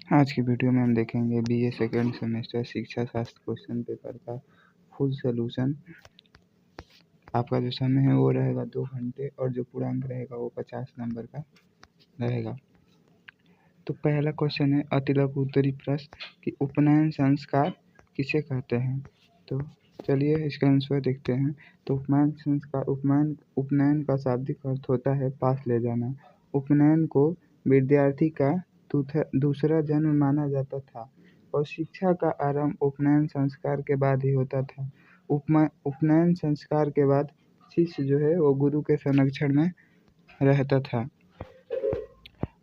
आज की वीडियो में हम देखेंगे बीए सेकेंड सेमेस्टर शिक्षा शास्त्र क्वेश्चन पेपर का फुल सोल्यूशन। आपका जो समय है वो रहेगा 2 घंटे और जो पूर्णांक रहेगा वो 50 नंबर का रहेगा। तो पहला क्वेश्चन है अतिलघु उत्तरी प्रश्न कि उपनयन संस्कार किसे कहते हैं। तो चलिए इसका आंसर देखते हैं। तो उपनयन संस्कार उपनयन का शाब्दिक अर्थ होता है पास ले जाना। उपनयन को विद्यार्थी का दूसरा जन्म माना जाता था और शिक्षा का आरंभ उपनयन संस्कार के बाद ही होता था। उपनयन संस्कार के बाद शिष्य जो है वो गुरु के संरक्षण में रहता था।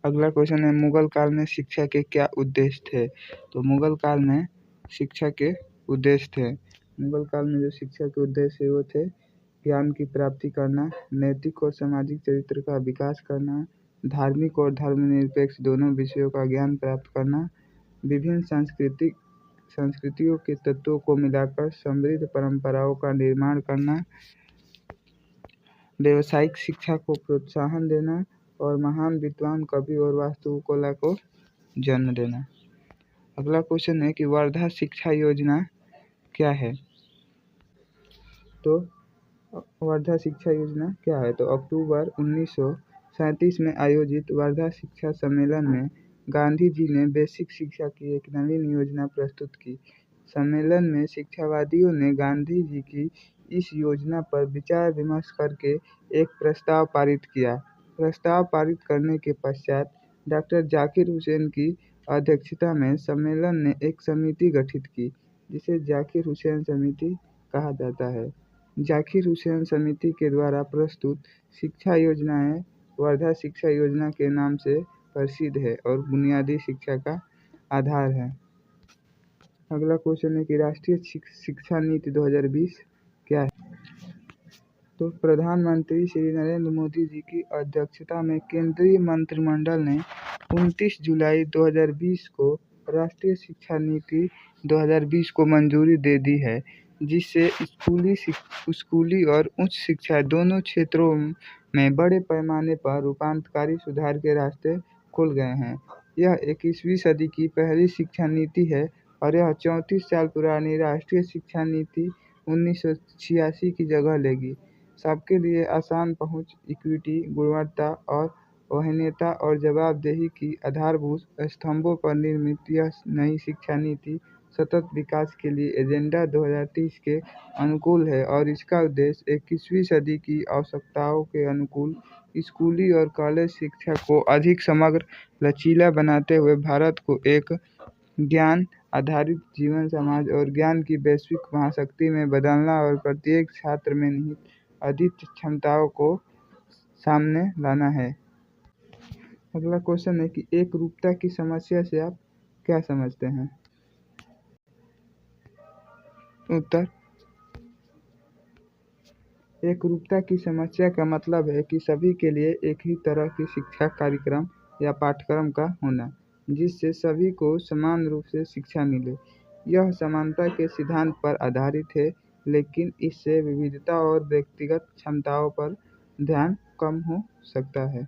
अगला क्वेश्चन है मुगल काल में शिक्षा के क्या उद्देश्य थे। तो मुगल काल में शिक्षा के उद्देश्य थे। मुगल काल में जो शिक्षा के उद्देश्य है वो थे ज्ञान की प्राप्ति करना, नैतिक और सामाजिक चरित्र का विकास करना, धार्मिक और धर्मनिरपेक्ष दोनों विषयों का ज्ञान प्राप्त करना, विभिन्न संस्कृतियों के तत्वों को मिलाकर समृद्ध परंपराओं का निर्माण करना, व्यावसायिक शिक्षा को प्रोत्साहन देना और महान विद्वान, कवि और वास्तुकला को जन्म देना। अगला क्वेश्चन है कि वर्धा शिक्षा योजना क्या है। तो वर्धा शिक्षा योजना क्या है। तो अक्टूबर 1937 में आयोजित वर्धा शिक्षा सम्मेलन में गांधी जी ने बेसिक शिक्षा की एक नवीन योजना प्रस्तुत की। सम्मेलन में शिक्षावादियों ने गांधी जी की इस योजना पर विचार विमर्श करके एक प्रस्ताव पारित किया। प्रस्ताव पारित करने के पश्चात डॉक्टर जाकिर हुसैन की अध्यक्षता में सम्मेलन ने एक समिति गठित की जिसे जाकिर हुसैन समिति कहा जाता है। जाकिर हुसैन समिति के द्वारा प्रस्तुत शिक्षा योजनाएं वर्धा शिक्षा योजना के नाम से प्रसिद्ध है और बुनियादी शिक्षा का आधार है। अगला क्वेश्चन है कि राष्ट्रीय शिक्षा नीति 2020 क्या है। तो प्रधानमंत्री श्री नरेंद्र मोदी जी की अध्यक्षता में केंद्रीय मंत्रिमंडल ने 29 जुलाई 2020 को राष्ट्रीय शिक्षा नीति 2020 को मंजूरी दे दी है, जिससे स्कूली और उच्च शिक्षा दोनों क्षेत्रों में बड़े पैमाने पर रूपांतकारी सुधार के रास्ते खुल गए हैं। यह 21वीं सदी की पहली शिक्षा नीति है और यह 34 साल पुरानी राष्ट्रीय शिक्षा नीति 1986 की जगह लेगी। सबके लिए आसान पहुंच, इक्विटी, गुणवत्ता और वरीयता और जवाबदेही की आधारभूत स्तंभों पर निर्मित यह नई शिक्षा नीति सतत विकास के लिए एजेंडा 2030 के अनुकूल है और इसका उद्देश्य 21वीं सदी की आवश्यकताओं के अनुकूल स्कूली और कॉलेज शिक्षा को अधिक समग्र, लचीला बनाते हुए भारत को एक ज्ञान आधारित जीवन समाज और ज्ञान की वैश्विक महाशक्ति में बदलना और प्रत्येक छात्र में निहित अद्वितीय क्षमताओं को सामने लाना है। अगला क्वेश्चन है कि एकरूपता की समस्या से आप क्या समझते हैं। उत्तर, एकरूपता की समस्या का मतलब है कि सभी के लिए एक ही तरह की शिक्षा कार्यक्रम या पाठ्यक्रम का होना, जिससे सभी को समान रूप से शिक्षा मिले। यह समानता के सिद्धांत पर आधारित है, लेकिन इससे विविधता और व्यक्तिगत क्षमताओं पर ध्यान कम हो सकता है।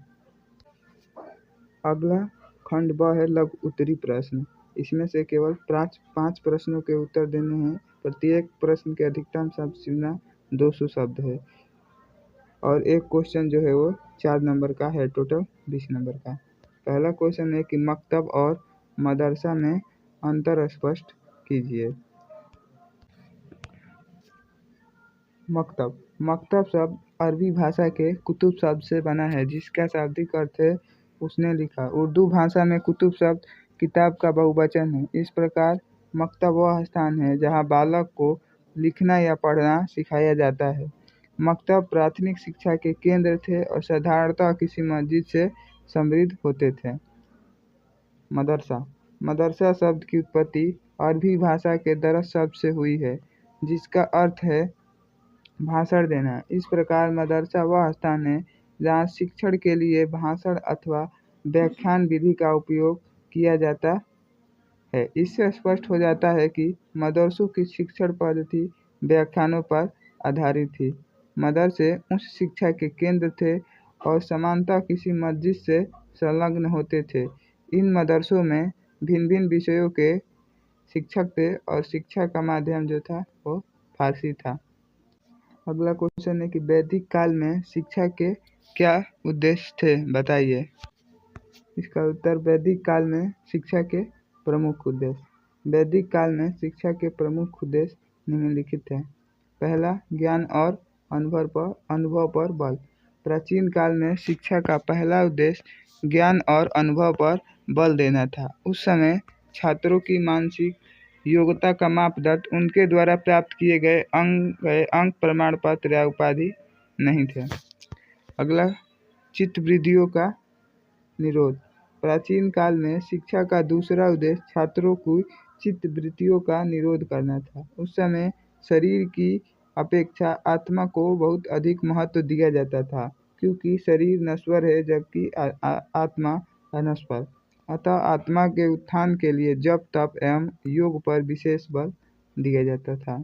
अगला खंड ब है लघु उत्तरी प्रश्न। इसमें से केवल 5 प्रश्नों के उत्तर देने हैं। प्रत्येक प्रश्न के अधिकतम शब्द सीमा 200 शब्द है और एक क्वेश्चन जो है वो 4 नंबर का है, टोटल 20 नंबर का। पहला क्वेश्चन है कि मकतब और मदरसा में अंतर स्पष्ट कीजिए। मकतब शब्द अरबी भाषा के कुतुब शब्द से बना है, जिसका शाब्दिक अर्थ है उसने लिखा। उर्दू भाषा में कुतुब शब्द किताब का बहुवचन है। इस प्रकार मकतब वह स्थान है जहाँ बालक को लिखना या पढ़ना सिखाया जाता है। मकतब प्राथमिक शिक्षा के केंद्र थे और साधारणतः किसी मस्जिद से समृद्ध होते थे। मदरसा शब्द की उत्पत्ति अरबी भाषा के दरस शब्द से हुई है, जिसका अर्थ है भाषण देना। इस प्रकार मदरसा वह स्थान है जहाँ शिक्षण के लिए भाषण अथवा व्याख्यान विधि का उपयोग किया जाता है। इससे स्पष्ट हो जाता है कि मदरसों की शिक्षण पद्धति व्याख्यानों पर आधारित थी। मदरसे उच्च शिक्षा के केंद्र थे और सामान्यतः किसी मस्जिद से संलग्न होते थे। इन मदरसों में भिन्न भिन्न विषयों के शिक्षक थे और शिक्षा का माध्यम जो था वो फारसी था। अगला क्वेश्चन है कि वैदिक काल में शिक्षा के क्या उद्देश्य थे, बताइए। इसका उत्तर वैदिक काल में शिक्षा के प्रमुख उद्देश्य। वैदिक काल में शिक्षा के प्रमुख उद्देश्य निम्नलिखित हैं। पहला, ज्ञान और अनुभव पर बल। प्राचीन काल में शिक्षा का पहला उद्देश्य ज्ञान और अनुभव पर बल देना था। उस समय छात्रों की मानसिक योग्यता का मापदंड उनके द्वारा प्राप्त किए गए अंक, प्रमाण पत्र या उपाधि नहीं थे। अगला, चित्तवृत्तियों का निरोध। प्राचीन काल में शिक्षा का दूसरा उद्देश्य छात्रों की चित्तवृत्तियों का निरोध करना था। उस समय शरीर की अपेक्षा आत्मा को बहुत अधिक महत्व दिया जाता था, क्योंकि शरीर नश्वर है जबकि आत्मा अनश्वर। अतः आत्मा के उत्थान के लिए जप, तप एवं योग पर विशेष बल दिया जाता था।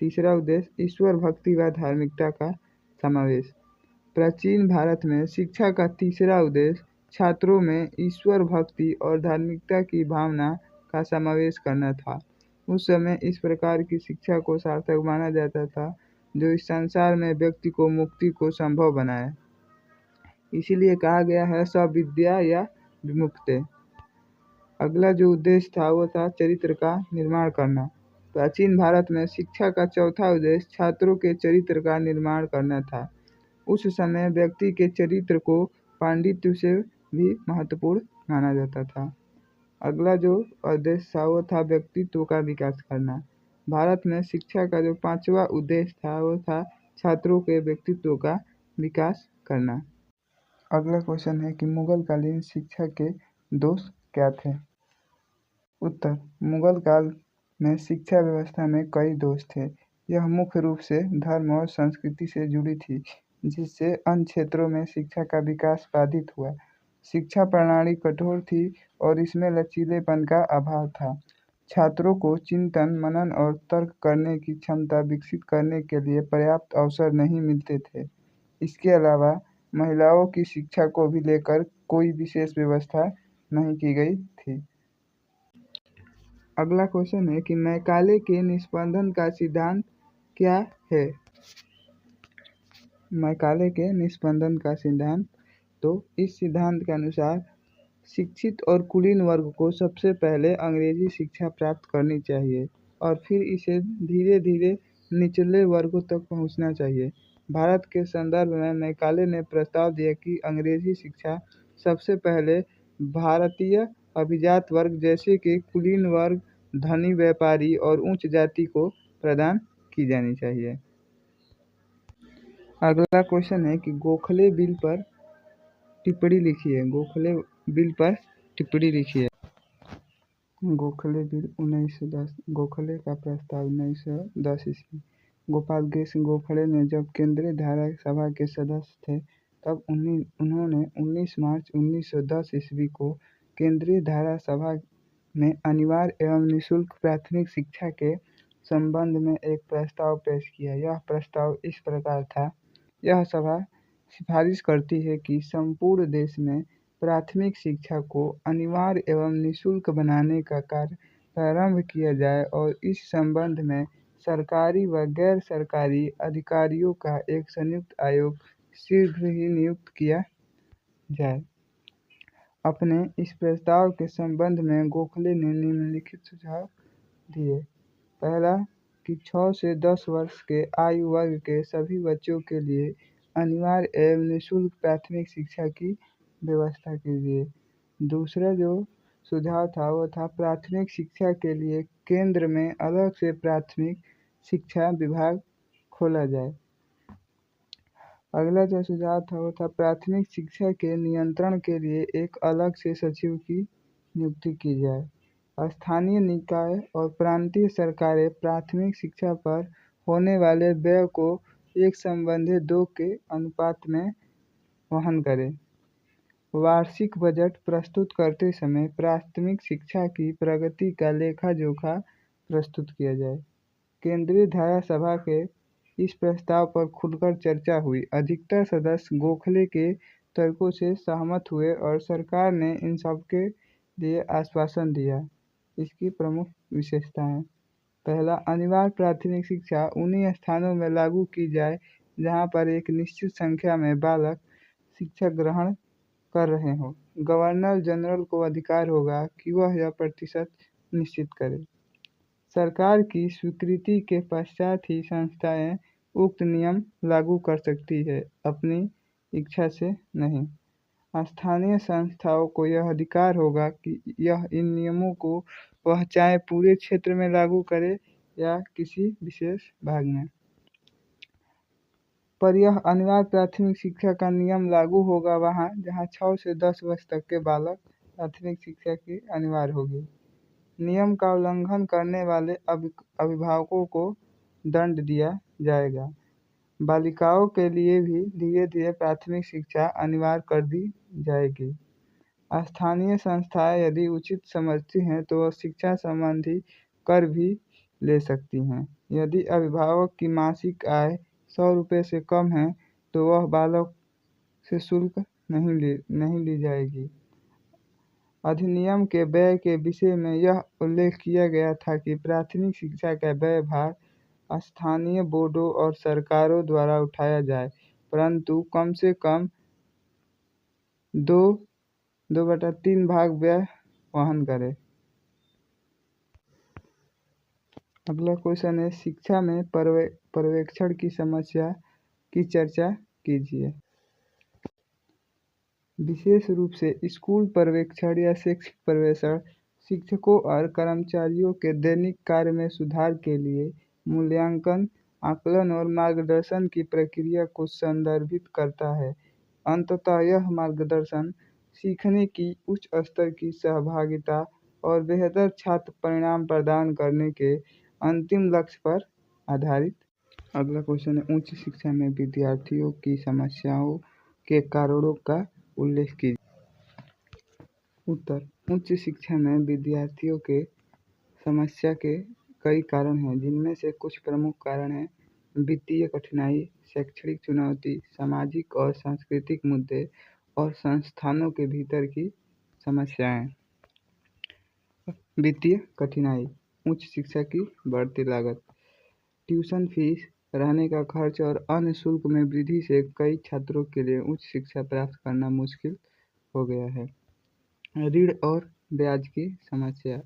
तीसरा उद्देश्य ईश्वर भक्ति व धार्मिकता का समावेश। प्राचीन भारत में शिक्षा का तीसरा उद्देश्य छात्रों में ईश्वर भक्ति और धार्मिकता की भावना का समावेश करना था। उस समय इस प्रकार की शिक्षा को सार्थक माना जाता था जो इस संसार में व्यक्ति को मुक्ति को संभव बनाए। इसीलिए कहा गया है सब विद्या या विमुक्ते। अगला जो उद्देश्य था वो था चरित्र का निर्माण करना। प्राचीन भारत में शिक्षा का चौथा उद्देश्य छात्रों के चरित्र का निर्माण करना था। उस समय व्यक्ति के चरित्र को पांडित्य से भी महत्वपूर्ण माना जाता था। अगला जो उद्देश्य था वो था व्यक्तित्व का विकास करना। भारत में शिक्षा का जो पांचवा उद्देश्य था वो था छात्रों के व्यक्तित्व का विकास करना। अगला क्वेश्चन है कि मुगल कालीन शिक्षा के दोष क्या थे। उत्तर, मुगल काल में शिक्षा व्यवस्था में कई दोष थे। यह मुख्य रूप से धर्म और संस्कृति से जुड़ी थी, जिससे अन्य क्षेत्रों में शिक्षा का विकास बाधित हुआ। शिक्षा प्रणाली कठोर थी और इसमें लचीलेपन का अभाव था। छात्रों को चिंतन, मनन और तर्क करने की क्षमता विकसित करने के लिए पर्याप्त अवसर नहीं मिलते थे। इसके अलावा महिलाओं की शिक्षा को भी लेकर कोई विशेष व्यवस्था नहीं की गई थी। अगला क्वेश्चन है कि मैकाले के निस्पंदन का सिद्धांत क्या है। मैकाले के निस्पंदन का सिद्धांत, तो इस सिद्धांत के अनुसार शिक्षित और कुलीन वर्ग को सबसे पहले अंग्रेजी शिक्षा प्राप्त करनी चाहिए और फिर इसे धीरे धीरे निचले वर्गों तक पहुंचना चाहिए। भारत के संदर्भ में मैकाले ने प्रस्ताव दिया कि अंग्रेजी शिक्षा सबसे पहले भारतीय अभिजात वर्ग जैसे कि कुलीन वर्ग, धनी व्यापारी और उच्च जाति को प्रदान की जानी चाहिए। अगला क्वेश्चन है कि गोखले बिल पर टिप्पणी लिखिए। गोखले बिल पर टिप्पणी लिखिए। गोखले बिल 1910। गोखले का प्रस्ताव 1910 ईस्वी। गोपाल कृष्ण गोखले ने जब केंद्रीय धारा सभा के सदस्य थे तब उन्होंने 19 मार्च 1910 ईस्वी को केंद्रीय धारा सभा में अनिवार्य एवं निःशुल्क प्राथमिक शिक्षा के संबंध में एक प्रस्ताव पेश किया। यह प्रस्ताव इस प्रकार था। यह सभा सिफारिश करती है कि संपूर्ण देश में प्राथमिक शिक्षा को अनिवार्य एवं निःशुल्क बनाने का कार्य प्रारंभ किया जाए और इस संबंध में सरकारी व गैर सरकारी अधिकारियों का एक संयुक्त आयोग शीघ्र ही नियुक्त किया जाए। अपने इस प्रस्ताव के संबंध में गोखले ने निम्नलिखित सुझाव दिए। पहला, कि 6 से 10 वर्ष के आयु वर्ग के सभी बच्चों के लिए अनिवार्य एवं निःशुल्क प्राथमिक शिक्षा की व्यवस्था कीजिए। दूसरा जो सुझाव था वो था प्राथमिक शिक्षा के लिए केंद्र में अलग से प्राथमिक शिक्षा विभाग खोला जाए। अगला जो सुझाव था वो था प्राथमिक शिक्षा के नियंत्रण के लिए एक अलग से सचिव की नियुक्ति की जाए। स्थानीय निकाय और प्रांतीय सरकारें प्राथमिक शिक्षा पर होने वाले व्यय को 1:2 के अनुपात में वहन करें। वार्षिक बजट प्रस्तुत करते समय प्राथमिक शिक्षा की प्रगति का लेखा जोखा प्रस्तुत किया जाए। केंद्रीय धारा सभा के इस प्रस्ताव पर खुलकर चर्चा हुई। अधिकतर सदस्य गोखले के तर्कों से सहमत हुए और सरकार ने इन सबके लिए आश्वासन दिया। इसकी प्रमुख विशेषताएं: पहला, अनिवार्य प्राथमिक शिक्षा उन्हीं स्थानों में लागू की जाए जहां पर एक निश्चित संख्या में बालक शिक्षा ग्रहण कर रहे हों। गवर्नर जनरल को अधिकार होगा कि वह यह प्रतिशत निश्चित करे। सरकार की स्वीकृति के पश्चात ही संस्थाएं उक्त नियम लागू कर सकती है, अपनी इच्छा से नहीं। स्थानीय संस्थाओं को यह अधिकार होगा कि यह इन नियमों को वह चाहे पूरे क्षेत्र में लागू करे या किसी विशेष भाग में। पर यह अनिवार्य प्राथमिक शिक्षा का नियम लागू होगा वहाँ जहाँ 6 से 10 वर्ष तक के बालक प्राथमिक शिक्षा की अनिवार्य होगी। नियम का उल्लंघन करने वाले अभिभावकों को दंड दिया जाएगा। बालिकाओं के लिए भी धीरे धीरे प्राथमिक शिक्षा अनिवार्य कर दी जाएगी। स्थानीय संस्थाएं यदि उचित समझती हैं तो वह शिक्षा संबंधी कर भी ले सकती हैं। यदि अभिभावक की मासिक आय 100 रुपये से कम है तो वह बालक से शुल्क नहीं ली जाएगी। अधिनियम के व्यय के विषय में यह उल्लेख किया गया था कि प्राथमिक शिक्षा का व्यय भार स्थानीय बोर्डों और सरकारों द्वारा उठाया जाए, परंतु कम से कम 2/3 भाग व्यय वहन करे। अगला क्वेश्चन है, शिक्षा में पर्यवेक्षण की समस्या की चर्चा कीजिए। विशेष रूप से स्कूल पर्यवेक्षण या शैक्षिक पर्यवेक्षण शिक्षकों और कर्मचारियों के दैनिक कार्य में सुधार के लिए मूल्यांकन, आकलन और मार्गदर्शन की प्रक्रिया को संदर्भित करता है। अंततः यह मार्गदर्शन सीखने की उच्च स्तर की सहभागिता और बेहतर छात्र परिणाम प्रदान करने के अंतिम लक्ष्य पर आधारित। अगला क्वेश्चन है, उच्च शिक्षा में विद्यार्थियों की समस्याओं के कारणों का उल्लेख कीजिए। उत्तर, उच्च शिक्षा में विद्यार्थियों के समस्या के कई कारण हैं, जिनमें से कुछ प्रमुख कारण हैं: वित्तीय कठिनाई, शैक्षणिक चुनौती, सामाजिक और सांस्कृतिक मुद्दे और संस्थानों के भीतर की समस्याएं। वित्तीय कठिनाई: उच्च शिक्षा की बढ़ती लागत, ट्यूशन फीस, रहने का खर्च और अन्य शुल्क में वृद्धि से कई छात्रों के लिए उच्च शिक्षा प्राप्त करना मुश्किल हो गया है। ऋण और ब्याज की समस्या: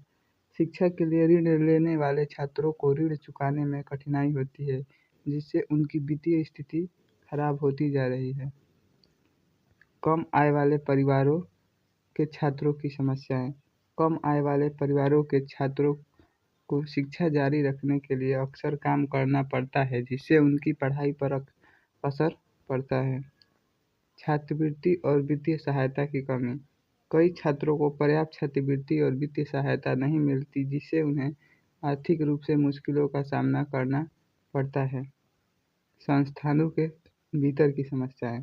शिक्षा के लिए ऋण लेने वाले छात्रों को ऋण चुकाने में कठिनाई होती है, जिससे उनकी वित्तीय स्थिति खराब होती जा रही है। कम आय वाले परिवारों के छात्रों की समस्याएं: कम आय वाले परिवारों के छात्रों को शिक्षा जारी रखने के लिए अक्सर काम करना पड़ता है, जिससे उनकी पढ़ाई पर असर पड़ता है। छात्रवृत्ति और वित्तीय सहायता की कमी: कई छात्रों को पर्याप्त छात्रवृत्ति और वित्तीय सहायता नहीं मिलती, जिससे उन्हें आर्थिक रूप से मुश्किलों का सामना करना पड़ता है। संस्थानों के भीतर की समस्याएं: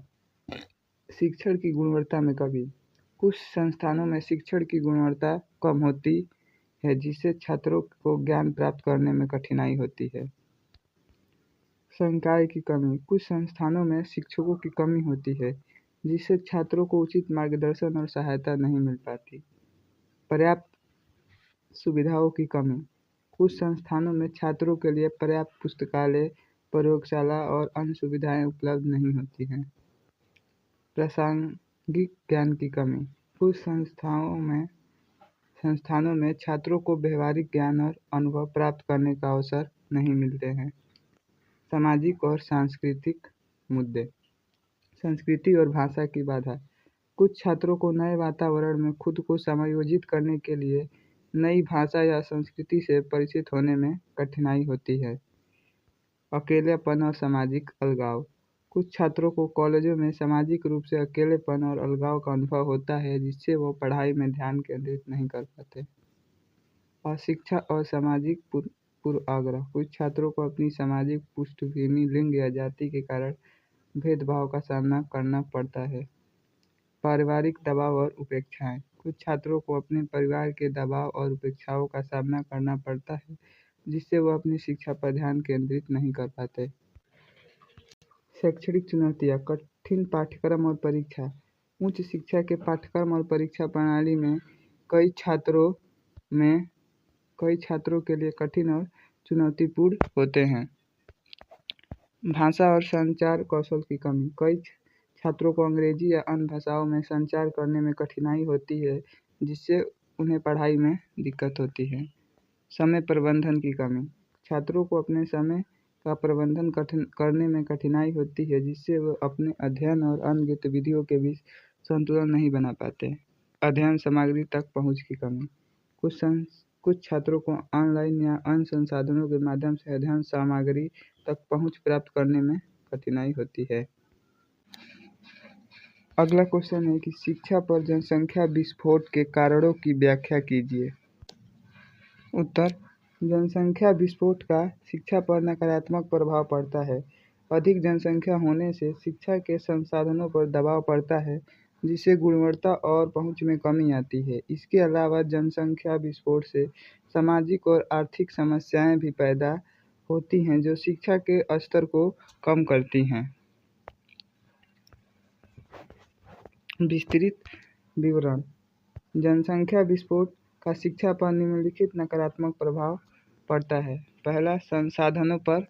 शिक्षण की गुणवत्ता में कमी: कुछ संस्थानों में शिक्षण की गुणवत्ता कम होती है, जिससे छात्रों को ज्ञान प्राप्त करने में कठिनाई होती है। संकाय की कमी: कुछ संस्थानों में शिक्षकों की कमी होती है, जिससे छात्रों को उचित मार्गदर्शन और सहायता नहीं मिल पाती। पर्याप्त सुविधाओं की कमी: कुछ संस्थानों में छात्रों के लिए पर्याप्त पुस्तकालय, प्रयोगशाला और अन्य सुविधाएं उपलब्ध नहीं होती हैं। प्रासंगिक ज्ञान की कमी: कुछ संस्थानों में छात्रों को व्यवहारिक ज्ञान और अनुभव प्राप्त करने का अवसर नहीं मिलते हैं। सामाजिक और सांस्कृतिक मुद्दे: संस्कृति और भाषा की बाधा: कुछ छात्रों को नए वातावरण में खुद को समायोजित करने के लिए नई भाषा या संस्कृति से परिचित होने में कठिनाई होती है। अकेलेपन और सामाजिक अलगाव: कुछ छात्रों को कॉलेजों में सामाजिक रूप से अकेलेपन और अलगाव का अनुभव होता है, जिससे वो पढ़ाई में ध्यान केंद्रित नहीं कर पाते। अशिक्षा और सामाजिक पूर्वाग्रह: कुछ छात्रों को अपनी सामाजिक पृष्ठभूमि, लिंग या जाति के कारण भेदभाव का सामना करना पड़ता है। पारिवारिक दबाव और उपेक्षाएं: कुछ छात्रों को अपने परिवार के दबाव और उपेक्षाओं का सामना करना पड़ता है, जिससे वह अपनी शिक्षा पर ध्यान केंद्रित नहीं कर पाते। शैक्षणिक चुनौतियाँ, कठिन पाठ्यक्रम और परीक्षा: उच्च शिक्षा के पाठ्यक्रम और परीक्षा प्रणाली में कई छात्रों के लिए कठिन और चुनौतीपूर्ण होते हैं। भाषा और संचार कौशल की कमी। कई छात्रों को अंग्रेजी या अन्य भाषाओं में संचार करने में कठिनाई होती है, जिससे उन्हें पढ़ाई में दिक्कत होती है। समय प्रबंधन की कमी। छात्रों को अपने समय का प्रबंधन करने में कठिनाई होती है, जिससे वे अपने अध्ययन और अन्य गतिविधियों के बीच संतुलन नहीं बना पाते। अध्ययन सामग्री तक पहुंच की कमी। कुछ छात्रों को ऑनलाइन या अन्य संसाधनों के माध्यम से अध्ययन सामग्री तक पहुंच प्राप्त करने में कठिनाई होती है। अगला क्वेश्चन है कि शिक्षा पर जनसंख्या विस्फोट के कारणों की व्याख्या कीजिए। उत्तर: जनसंख्या विस्फोट का शिक्षा पर नकारात्मक प्रभाव पड़ता है। अधिक जनसंख्या होने से शिक्षा के संसाधनों पर दबाव पड़ता है, जिससे गुणवत्ता और पहुंच में कमी आती है। इसके अलावा जनसंख्या विस्फोट से सामाजिक और आर्थिक समस्याएं भी पैदा होती हैं, जो शिक्षा के स्तर को कम करती हैं। विस्तृत विवरण। जनसंख्या विस्फोट का शिक्षा पर निम्नलिखित नकारात्मक प्रभाव पड़ता है। पहला, संसाधनों पर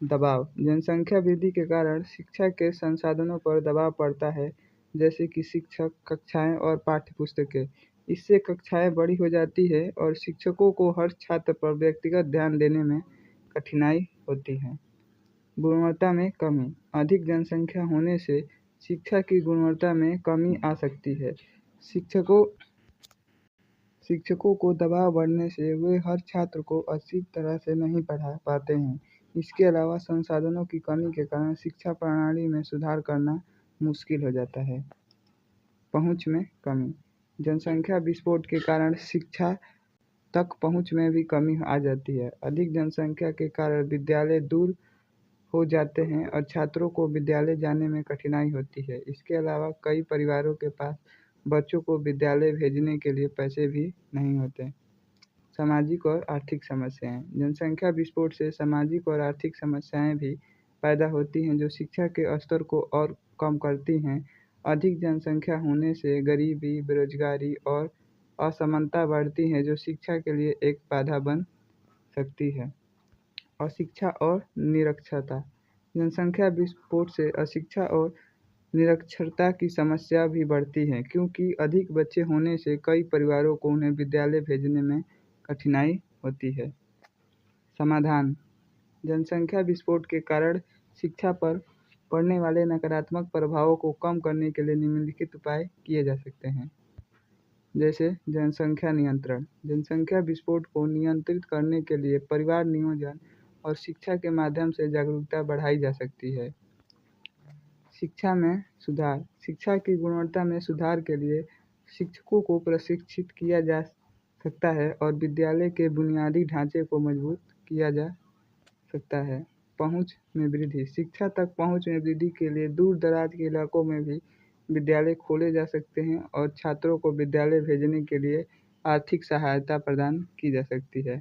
दबाव। जनसंख्या वृद्धि के कारण शिक्षा के संसाधनों पर दबाव पड़ता है, जैसे कि शिक्षक, कक्षाएं और पाठ्यपुस्तकें। इससे कक्षाएं बड़ी हो जाती है और शिक्षकों को हर छात्र पर व्यक्तिगत ध्यान देने में कठिनाई होती है। गुणवत्ता में कमी। अधिक जनसंख्या होने से शिक्षा की गुणवत्ता में कमी आ सकती है। शिक्षकों को दबाव बढ़ने से वे हर छात्र को अच्छी तरह से नहीं पढ़ा पाते हैं। इसके अलावा संसाधनों की कमी के कारण शिक्षा प्रणाली में सुधार करना मुश्किल हो जाता है। पहुंच में कमी। जनसंख्या विस्फोट के कारण शिक्षा तक पहुंच में भी कमी आ जाती है। अधिक जनसंख्या के कारण विद्यालय दूर हो जाते हैं और छात्रों को विद्यालय जाने में कठिनाई होती है। इसके अलावा कई परिवारों के पास बच्चों को विद्यालय भेजने के लिए पैसे भी नहीं होते। सामाजिक और आर्थिक समस्याएं। जनसंख्या विस्फोट से सामाजिक और आर्थिक समस्याएं भी पैदा होती हैं, जो शिक्षा के स्तर को और कम करती हैं। अधिक जनसंख्या होने से गरीबी, बेरोजगारी और असमानता बढ़ती है, जो शिक्षा के लिए एक बाधा बन सकती है। अशिक्षा और निरक्षरता। जनसंख्या विस्फोट से अशिक्षा और निरक्षरता की समस्या भी बढ़ती है, क्योंकि अधिक बच्चे होने से कई परिवारों को उन्हें विद्यालय भेजने में कठिनाई होती है। समाधान। जनसंख्या विस्फोट के कारण शिक्षा पर पड़ने वाले नकारात्मक प्रभावों को कम करने के लिए निम्नलिखित उपाय किए जा सकते हैं। जैसे जनसंख्या नियंत्रण। जनसंख्या विस्फोट को नियंत्रित करने के लिए परिवार नियोजन और शिक्षा के माध्यम से जागरूकता बढ़ाई जा सकती है। शिक्षा में सुधार। शिक्षा की गुणवत्ता में सुधार के लिए शिक्षकों को प्रशिक्षित किया जा सकता है और विद्यालय के बुनियादी ढांचे को मजबूत किया जा सकता है। पहुंच में वृद्धि। शिक्षा तक पहुंच में वृद्धि के लिए दूर दराज के इलाकों में भी विद्यालय खोले जा सकते हैं और छात्रों को विद्यालय भेजने के लिए आर्थिक सहायता प्रदान की जा सकती है।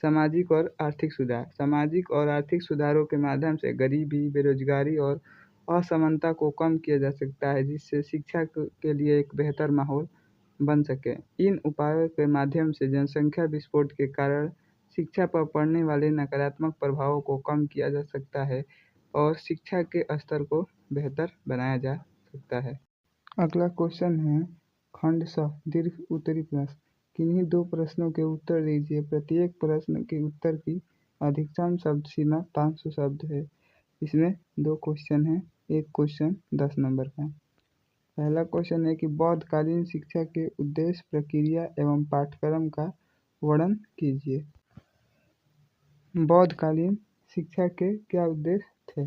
सामाजिक और आर्थिक सुधार। सामाजिक और आर्थिक सुधारों के माध्यम से गरीबी, बेरोजगारी और असमानता को कम किया जा सकता है, जिससे शिक्षा के लिए एक बेहतर माहौल बन सके। इन उपायों के माध्यम से जनसंख्या विस्फोट के कारण शिक्षा पर पड़ने वाले नकारात्मक प्रभावों को कम किया जा सकता है और शिक्षा के स्तर को बेहतर बनाया जा सकता है। अगला क्वेश्चन है खंड स दीर्घ उत्तरी प्रश्न। किन्हीं दो प्रश्नों के उत्तर दीजिए। प्रत्येक प्रश्न के उत्तर की अधिकतम शब्द सीमा 500 शब्द है। इसमें 2 क्वेश्चन हैं, एक क्वेश्चन 10 नंबर का। पहला क्वेश्चन है कि बौद्धकालीन शिक्षा के उद्देश्य, प्रक्रिया एवं पाठ्यक्रम का वर्णन कीजिए। बौद्धकालीन शिक्षा के क्या उद्देश्य थे?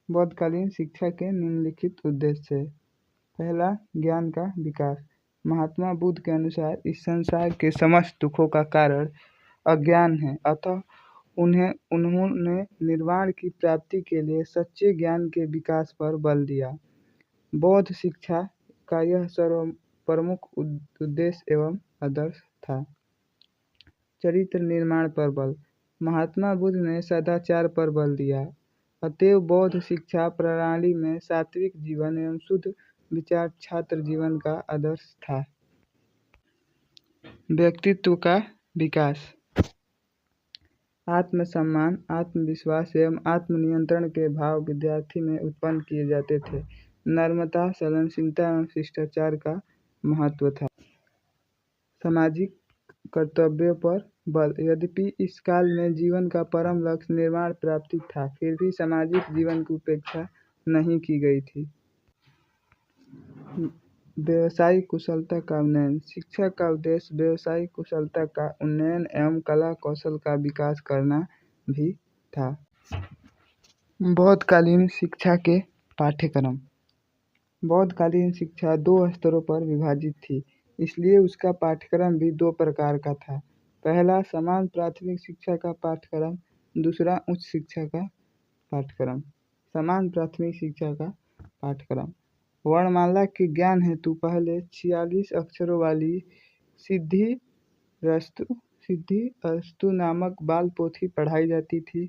बौद्धकालीन शिक्षा के निम्नलिखित उद्देश्य थे। पहला, ज्ञान का विकास। महात्मा बुद्ध के अनुसार इस संसार के समस्त दुखों का कारण अज्ञान है, अतः उन्होंने निर्वाण की प्राप्ति के लिए सच्चे ज्ञान के विकास पर बल दिया। बौद्ध शिक्षा का यह सर्वप्रमुख उद्देश्य एवं आदर्श था। चरित्र निर्माण पर बल। महात्मा बुद्ध ने सदाचार पर बल दिया, अतएव बौद्ध शिक्षा प्रणाली में सात्विक जीवन एवं शुद्ध विचार छात्र जीवन का आदर्श था। व्यक्तित्व का विकास। आत्मसम्मान, आत्मविश्वास एवं आत्मनियंत्रण के भाव विद्यार्थी में उत्पन्न किए जाते थे। नम्रता, सहनशीलता एवं शिष्टाचार का महत्व था। सामाजिक कर्तव्यों पर बल। यद्यपि इस काल में जीवन का परम लक्ष्य निर्वाण प्राप्ति था, फिर भी सामाजिक जीवन की उपेक्षा नहीं की गई थी। व्यावसायिक कुशलता का उन्नयन। शिक्षा का उद्देश्य व्यावसायिक कुशलता का उन्नयन एवं कला कौशल का विकास करना भी था। बौद्धकालीन शिक्षा के पाठ्यक्रम। बौद्धकालीन शिक्षा 2 स्तरों पर विभाजित थी, इसलिए उसका पाठ्यक्रम भी 2 प्रकार का था। पहला समान प्राथमिक शिक्षा का पाठ्यक्रम, दूसरा उच्च शिक्षा का पाठ्यक्रम। समान प्राथमिक शिक्षा का पाठ्यक्रम। वर्णमाला के ज्ञान हेतु पहले 46 अक्षरों वाली सिद्धि-अस्तु नामक बाल पोथी पढ़ाई जाती थी।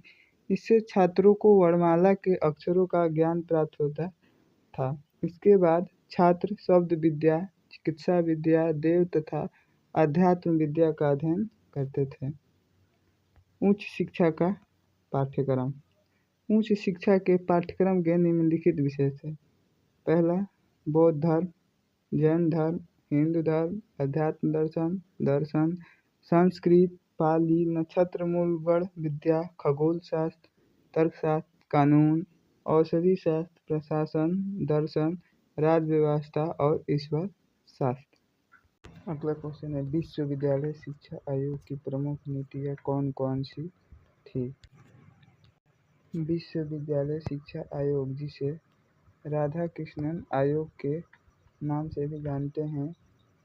इससे छात्रों को वर्णमाला के अक्षरों का ज्ञान प्राप्त होता था। इसके बाद छात्र शब्द विद्या, चिकित्सा विद्या, देव तथा अध्यात्म विद्या का अध्ययन करते थे। उच्च शिक्षा का पाठ्यक्रम। उच्च शिक्षा के पाठ्यक्रम के निम्नलिखित विषय थे। पहला बौद्ध धर्म, जैन धर्म, हिंदू धर्म, अध्यात्म दर्शन, संस्कृत, पाली, नक्षत्र मूल गण विद्या, खगोल शास्त्र, तर्कशास्त्र, कानून, औषधि शास्त्र, प्रशासन, दर्शन, राज्य व्यवस्था और ईश्वर शास्त्र। अगला क्वेश्चन है, विश्वविद्यालय शिक्षा आयोग की प्रमुख नीतियाँ कौन कौन सी थी? विश्वविद्यालय शिक्षा आयोग, जिसे राधाकृष्णन आयोग के नाम से भी जानते हैं,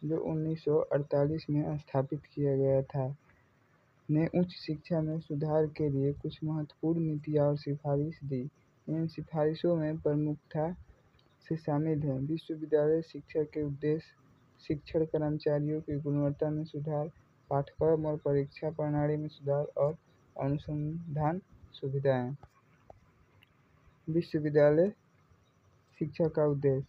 जो 1948 में स्थापित किया गया था, ने उच्च शिक्षा में सुधार के लिए कुछ महत्वपूर्ण नीतियाँ और सिफारिश दी। इन सिफारिशों में प्रमुखता से शामिल हैं: विश्वविद्यालय शिक्षा के उद्देश्य, शिक्षण कर्मचारियों की गुणवत्ता में सुधार, पाठ्यक्रम और परीक्षा प्रणाली में सुधार और अनुसंधान सुविधाएं। विश्वविद्यालय शिक्षा का उद्देश्य।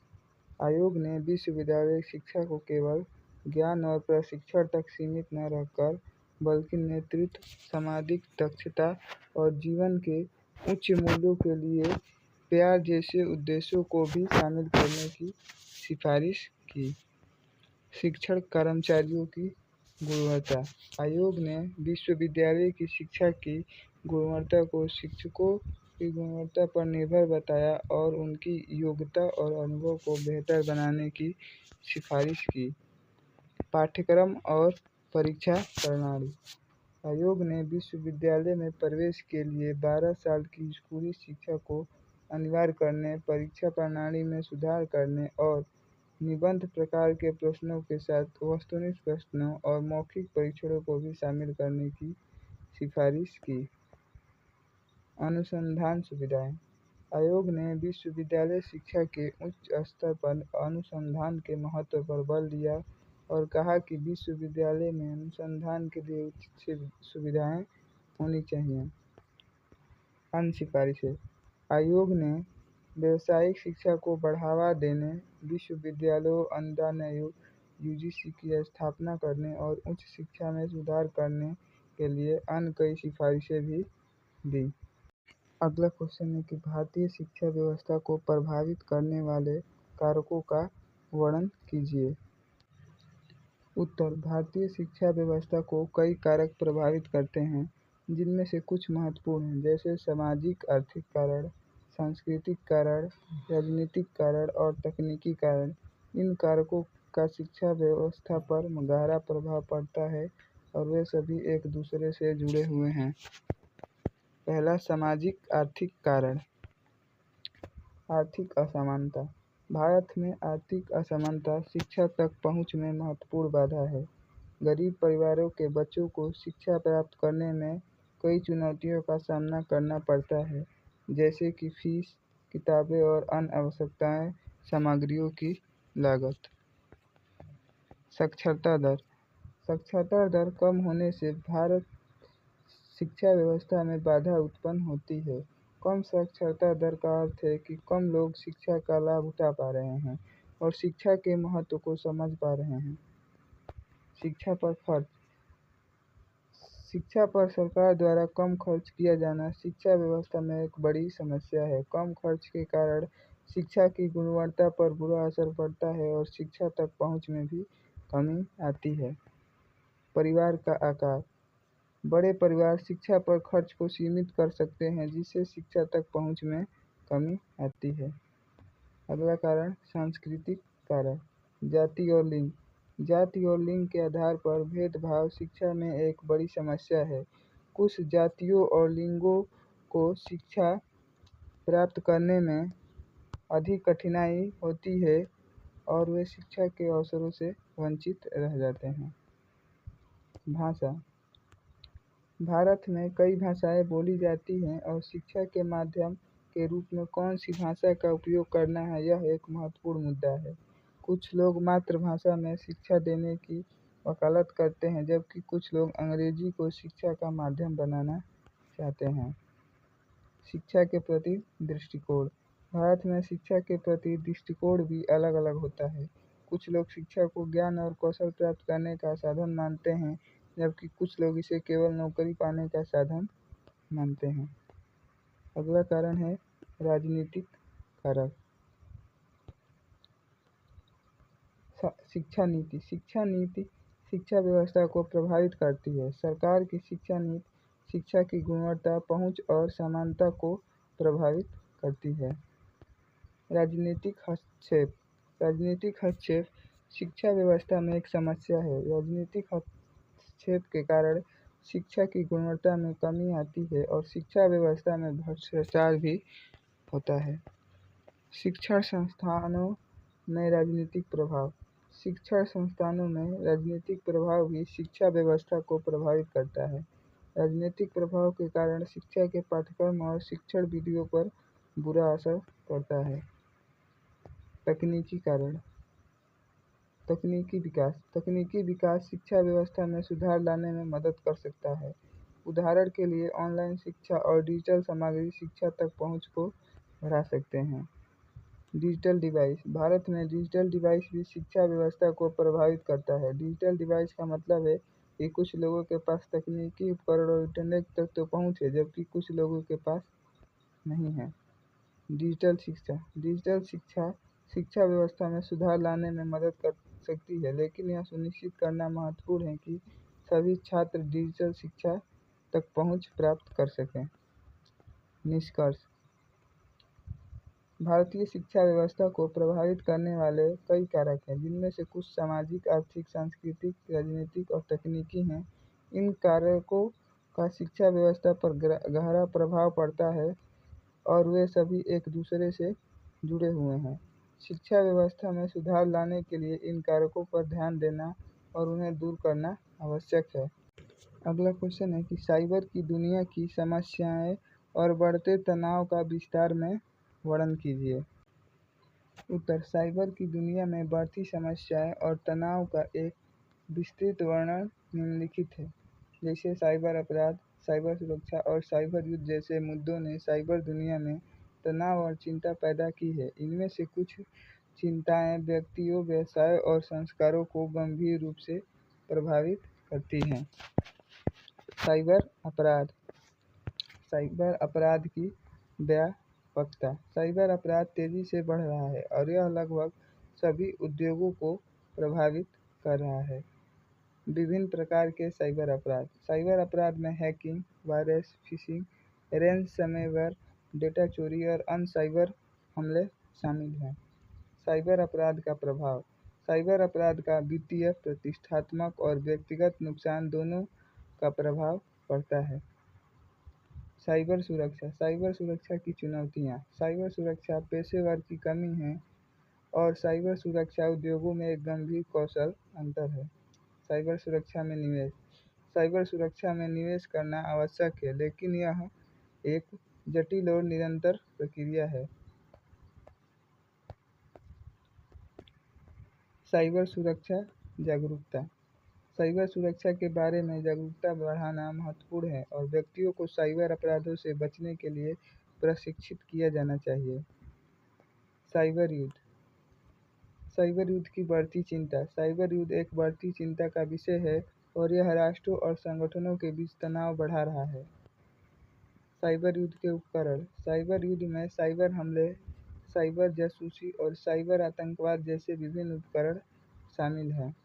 आयोग ने विश्वविद्यालय शिक्षा को केवल ज्ञान और प्रशिक्षण तक सीमित न रखकर, बल्कि नेतृत्व, सामाजिक दक्षता और जीवन के उच्च मूल्यों के लिए प्यार जैसे उद्देश्यों को भी शामिल करने की सिफारिश की। शिक्षण कर्मचारियों की गुणवत्ता। आयोग ने विश्वविद्यालय की शिक्षा की गुणवत्ता को शिक्षकों की गुणवत्ता पर निर्भर बताया और उनकी योग्यता और अनुभव को बेहतर बनाने की सिफारिश की। पाठ्यक्रम और परीक्षा प्रणाली। आयोग ने विश्वविद्यालय में प्रवेश के लिए 12 साल की स्कूली शिक्षा को अनिवार्य करने, परीक्षा प्रणाली में सुधार करने और निबंध प्रकार के प्रश्नों के साथ वस्तुनिष्ठ प्रश्नों और मौखिक परीक्षणों को भी शामिल करने की सिफारिश की। अनुसंधान सुविधाएं। आयोग ने विश्वविद्यालय शिक्षा के उच्च स्तर पर अनुसंधान के महत्व पर बल दिया और कहा कि विश्वविद्यालय में अनुसंधान के लिए उचित सुविधाएं होनी चाहिए। अन्य सिफारिशें। आयोग ने व्यावसायिक शिक्षा को बढ़ावा देने, विश्वविद्यालयों अनुदान आयोग (यूजीसी) की स्थापना करने और उच्च शिक्षा में सुधार करने के लिए अन्य कई सिफारिशें भी दी। अगला क्वेश्चन है कि भारतीय शिक्षा व्यवस्था को प्रभावित करने वाले कारकों का वर्णन कीजिए। उत्तर: भारतीय शिक्षा व्यवस्था को कई कारक प्रभावित करते हैं, जिनमें से कुछ महत्वपूर्ण हैं, जैसे सामाजिक आर्थिक कारण, सांस्कृतिक कारण, राजनीतिक कारण और तकनीकी कारण। इन कारकों का शिक्षा व्यवस्था पर गहरा प्रभाव पड़ता है और वे सभी एक दूसरे से जुड़े हुए हैं। पहला, सामाजिक आर्थिक कारण। आर्थिक असमानता। भारत में आर्थिक असमानता शिक्षा तक पहुंच में महत्वपूर्ण बाधा है। गरीब परिवारों के बच्चों को शिक्षा प्राप्त करने में कई चुनौतियों का सामना करना पड़ता है, जैसे कि फीस, किताबें और अन्य आवश्यकताएं सामग्रियों की लागत। साक्षरता दर। साक्षरता दर कम होने से भारत शिक्षा व्यवस्था में बाधा उत्पन्न होती है। कम साक्षरता दर का अर्थ है कि कम लोग शिक्षा का लाभ उठा पा रहे हैं और शिक्षा के महत्व को समझ पा रहे हैं। शिक्षा पर खर्च। शिक्षा पर सरकार द्वारा कम खर्च किया जाना शिक्षा व्यवस्था में एक बड़ी समस्या है। कम खर्च के कारण शिक्षा की गुणवत्ता पर बुरा असर पड़ता है और शिक्षा तक पहुंच में भी कमी आती है। परिवार का आकार। बड़े परिवार शिक्षा पर खर्च को सीमित कर सकते हैं, जिससे शिक्षा तक पहुंच में कमी आती है। अगला कारण सांस्कृतिक कारक। जाति और लिंग। जाति और लिंग के आधार पर भेदभाव शिक्षा में एक बड़ी समस्या है। कुछ जातियों और लिंगों को शिक्षा प्राप्त करने में अधिक कठिनाई होती है और वे शिक्षा के अवसरों से वंचित रह जाते हैं। भाषा। भारत में कई भाषाएं बोली जाती हैं और शिक्षा के माध्यम के रूप में कौन सी भाषा का उपयोग करना है, यह एक महत्वपूर्ण मुद्दा है। कुछ लोग मातृभाषा में शिक्षा देने की वकालत करते हैं, जबकि कुछ लोग अंग्रेजी को शिक्षा का माध्यम बनाना चाहते हैं। शिक्षा के प्रति दृष्टिकोण। भारत में शिक्षा के प्रति दृष्टिकोण भी अलग अलग होता है। कुछ लोग शिक्षा को ज्ञान और कौशल प्राप्त करने का साधन मानते हैं, जबकि कुछ लोग इसे केवल नौकरी पाने का साधन मानते हैं। अगला कारण है राजनीतिक कारक। शिक्षा नीति। शिक्षा नीति शिक्षा व्यवस्था को प्रभावित करती है। सरकार की शिक्षा नीति शिक्षा की गुणवत्ता, पहुंच और समानता को प्रभावित करती है। राजनीतिक हस्तक्षेप। राजनीतिक हस्तक्षेप शिक्षा व्यवस्था में एक समस्या है। राजनीतिक हस्तक्षेप के कारण शिक्षा की गुणवत्ता में कमी आती है और शिक्षा व्यवस्था में भ्रष्टाचार भी होता है। शिक्षण संस्थानों में राजनीतिक प्रभाव। शिक्षण संस्थानों में राजनीतिक प्रभाव भी शिक्षा व्यवस्था को प्रभावित करता है। राजनीतिक प्रभाव के कारण शिक्षा के पाठ्यक्रम और शिक्षण विधियों पर बुरा असर पड़ता है। तकनीकी कारण। तकनीकी विकास। तकनीकी विकास शिक्षा व्यवस्था में सुधार लाने में मदद कर सकता है। उदाहरण के लिए ऑनलाइन शिक्षा और डिजिटल सामग्री शिक्षा तक पहुंच को बढ़ा सकते हैं। Digital device. भारत में डिजिटल डिवाइस भी शिक्षा व्यवस्था को प्रभावित करता है। डिजिटल डिवाइस का मतलब है कि कुछ लोगों के पास तकनीकी उपकरण और इंटरनेट तक तो पहुंच है, जबकि कुछ लोगों के पास नहीं है। डिजिटल शिक्षा। डिजिटल शिक्षा शिक्षा व्यवस्था में सुधार लाने में मदद कर सकती है, लेकिन यह सुनिश्चित करना महत्वपूर्ण है कि सभी छात्र डिजिटल शिक्षा तक पहुंच प्राप्त कर सकें। निष्कर्ष। भारतीय शिक्षा व्यवस्था को प्रभावित करने वाले कई कारक हैं, जिनमें से कुछ सामाजिक, आर्थिक, सांस्कृतिक, राजनीतिक और तकनीकी हैं। इन कारकों का शिक्षा व्यवस्था पर गहरा प्रभाव पड़ता है और वे सभी एक दूसरे से जुड़े हुए हैं। शिक्षा व्यवस्था में सुधार लाने के लिए इन कारकों पर ध्यान देना और उन्हें दूर करना आवश्यक है। अगला क्वेश्चन है कि साइबर की दुनिया की समस्याएं और बढ़ते तनाव का विस्तार में वर्णन कीजिए। उत्तर। साइबर की दुनिया में बढ़ती समस्याएं और तनाव का एक विस्तृत वर्णन निम्नलिखित है। जैसे साइबर अपराध, साइबर सुरक्षा और साइबर युद्ध जैसे मुद्दों ने साइबर दुनिया में तनाव और चिंता पैदा की है। इनमें से कुछ चिंताएं व्यक्तियों, व्यवसायों और संस्कारों को गंभीर रूप से प्रभावित करती हैं। साइबर अपराध। साइबर अपराध की व्यापकता। साइबर अपराध तेजी से बढ़ रहा है और यह लगभग सभी उद्योगों को प्रभावित कर रहा है। विभिन्न प्रकार के साइबर अपराध। साइबर अपराध में hacking, virus, fishing, ransomware, data चोरी और अन्य साइबर हमले शामिल हैं। साइबर अपराध का प्रभाव। साइबर अपराध का वित्तीय, प्रतिष्ठात्मक और व्यक्तिगत नुकसान दोनों का प्रभाव पड़ता है। साइबर सुरक्षा। साइबर सुरक्षा की चुनौतियाँ। साइबर सुरक्षा पेशेवर की कमी है और साइबर सुरक्षा उद्योगों में एक गंभीर कौशल अंतर है। साइबर सुरक्षा में निवेश। साइबर सुरक्षा में निवेश करना आवश्यक है, लेकिन यह एक जटिल और निरंतर प्रक्रिया है। साइबर सुरक्षा जागरूकता। साइबर सुरक्षा के बारे में जागरूकता बढ़ाना महत्वपूर्ण है और व्यक्तियों को साइबर अपराधों से बचने के लिए प्रशिक्षित किया जाना चाहिए। साइबर युद्ध। साइबर युद्ध की बढ़ती चिंता। साइबर युद्ध एक बढ़ती चिंता का विषय है और यह राष्ट्रों और संगठनों के बीच तनाव बढ़ा रहा है। साइबर युद्ध के उपकरण। साइबर युद्ध में साइबर हमले, साइबर जासूसी और साइबर आतंकवाद जैसे विभिन्न उपकरण शामिल हैं।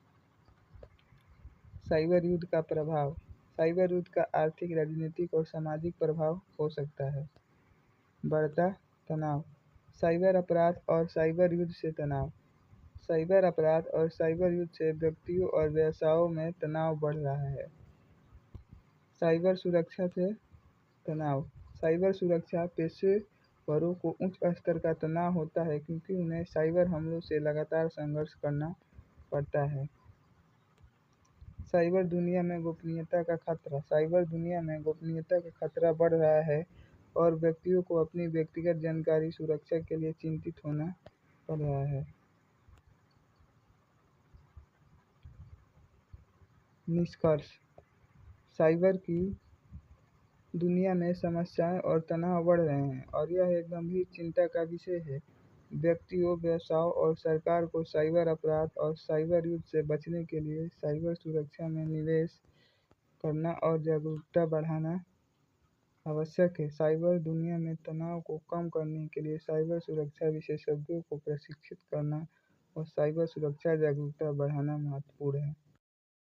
साइबर युद्ध का प्रभाव। साइबर युद्ध का आर्थिक, राजनीतिक और सामाजिक प्रभाव हो सकता है। बढ़ता तनाव। साइबर अपराध और साइबर युद्ध से तनाव। साइबर अपराध और साइबर युद्ध से व्यक्तियों और व्यवसायों में तनाव बढ़ रहा है। साइबर सुरक्षा से तनाव। साइबर सुरक्षा पेशेवरों को उच्च स्तर का तनाव होता है क्योंकि उन्हें साइबर हमलों से लगातार संघर्ष करना पड़ता है। साइबर दुनिया में गोपनीयता का खतरा। साइबर दुनिया में गोपनीयता का खतरा बढ़ रहा है और व्यक्तियों को अपनी व्यक्तिगत जानकारी सुरक्षा के लिए चिंतित होना पड़ रहा है। निष्कर्ष। साइबर की दुनिया में समस्याएं और तनाव बढ़ रहे हैं और यह एक गंभीर चिंता का विषय है। व्यक्तियों, व्यवसायों और सरकार को साइबर अपराध और साइबर युद्ध से बचने के लिए साइबर सुरक्षा में निवेश करना और जागरूकता बढ़ाना आवश्यक है। साइबर दुनिया में तनाव को कम करने के लिए साइबर सुरक्षा विशेषज्ञों को प्रशिक्षित करना और साइबर सुरक्षा जागरूकता बढ़ाना महत्वपूर्ण है।